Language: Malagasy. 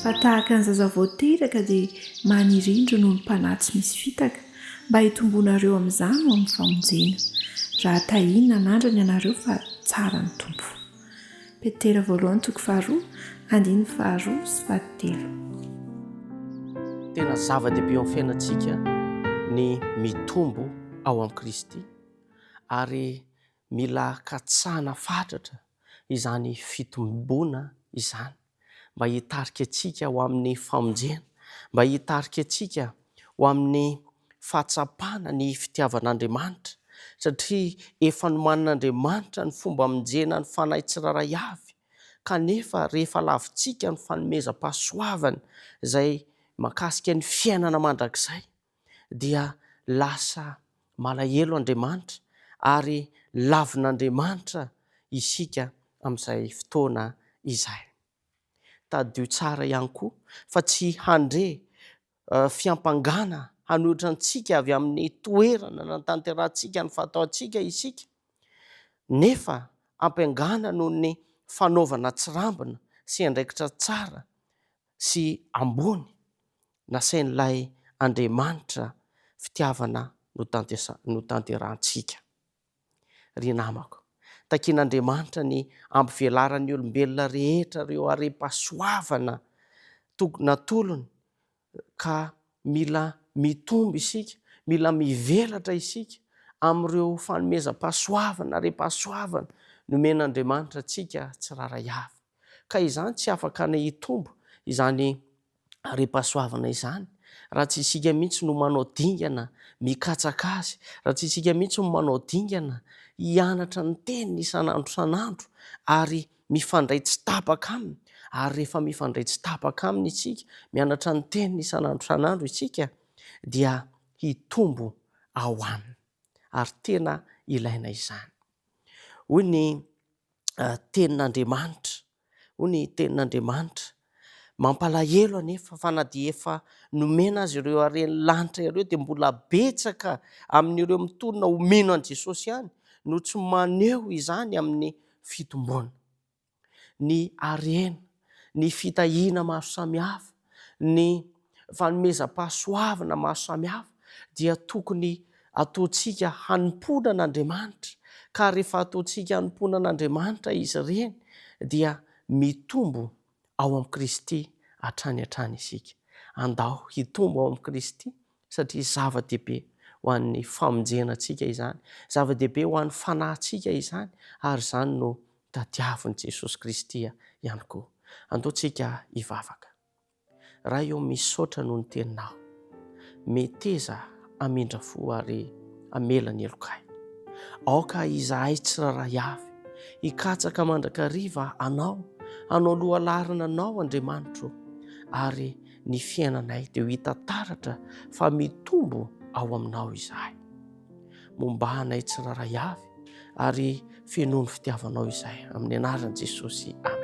fa tahaka ny zaza voateraka dia manirindro noho ny mpanatsy misy fitaka mba hitombonareo amin'izany ho amin'ny famonjena. Raha tahiana nandrany ianareo fa tsara ny tompo. Petera voalohany toko faharoa andiny faharoa sy fahatelo. Tena zava-dehibe eo amin'ny fiainantsika ny mitombo ao amin'ny Kristy ary mila katsahana fatratra izany fitombona izany mba hitarika antsika ho amin'ny famonjena, mba hitarika antsika ho amin'ny fahatsapana ny fitiavan'Andriamanitra, satria efa nomanin'Andriamanitra ny fomba hamonjena ny fanahy tsiraray avy, kanefa rehefa lavintsika ny fanomezam-pahasoavana izay mahakasika ny fiainana mandrakizay dia lasa malahelo Andriamanitra ary lavin'Andriamanitra isika amin'izay fotoana izay. Tadio tsara ihany koa fa tsy handre fiampangana hanohitra antsika avy amin'ny toerana natanterantsika ny fataontsika isika, nefa ampiangana noho ny fanaovana tsirambina sy andraikitra tsara sy ambony nasain'ilay Andriamanitra fitiavana notanterantsika. Ry namako, takian'Andriamanitra ny ampivelaran'ny olombelona rehetra ireo are-pahasoavana natolony, ka mila mitombo isika, mila mivelatra isika amin'ireo fanomezam-pahasoavana, are-pahasoavana nomen'Andriamanitra antsika tsiraray avy. Ka izany tsy afaka ny hitombo izany are-pahasoavana izany raha tsy isika mihitsy no manao dingana mikatsaka azy, raha tsy isika mihitsy no manao dingana hianatra ny teniny isan'andro isan'andro ary mifandray tsy tapaka aminy. Ary rehefa mifandray tsy tapaka aminy isika, mianatra ny teniny isan'andro isan'andro isika, dia hitombo ao aminy. Ary tena ilaina izany. Hoy ny tenin'Andriamanitra, hoy ny tenin'Andriamanitra, mampalahelo anefa fa na dia efa nomena azy ireo hareny lanitra ireo dia mbola betsaka amin'ireo mitolona homeno an' Jesosy ihany no tsy maneho izany amin'ny fitomboana. Ny harena, ny fitahiana maro samihafa, ny fanomezam-pahasoavana maro samihafa dia tokony ataontsika hanompoana an'Andriamanitra, ka rehefa ataontsika hanompoana an'Andriamanitra izy ireny dia mitombo ao amin'ny Kristy hatrany hatrany isika. Andao hitombo ao amin'ny Kristy satria zava-dehibe ho an'ny famonjenantsika izany, zava-dehibe ho an'ny fanahintsika izany, ary izany no tadiavin'i Jesosy Kristy ihany koa. Andaontsika hivavaka. Raha eo misaotra noho ny teninao, meteza amindra fo ary amela ny elokay. Aoka izahay tsiraray avy, hikatsaka mandrakariva anao, hanao lohalarina anao Andriamanitro, ary ny fiainanay dia ho hita taratra fa mitombo ao aminao izahay. Mombahanay tsiraray avy ary fenoany fitiavanao izay amin'ny anaran'i Jesosy. Amen.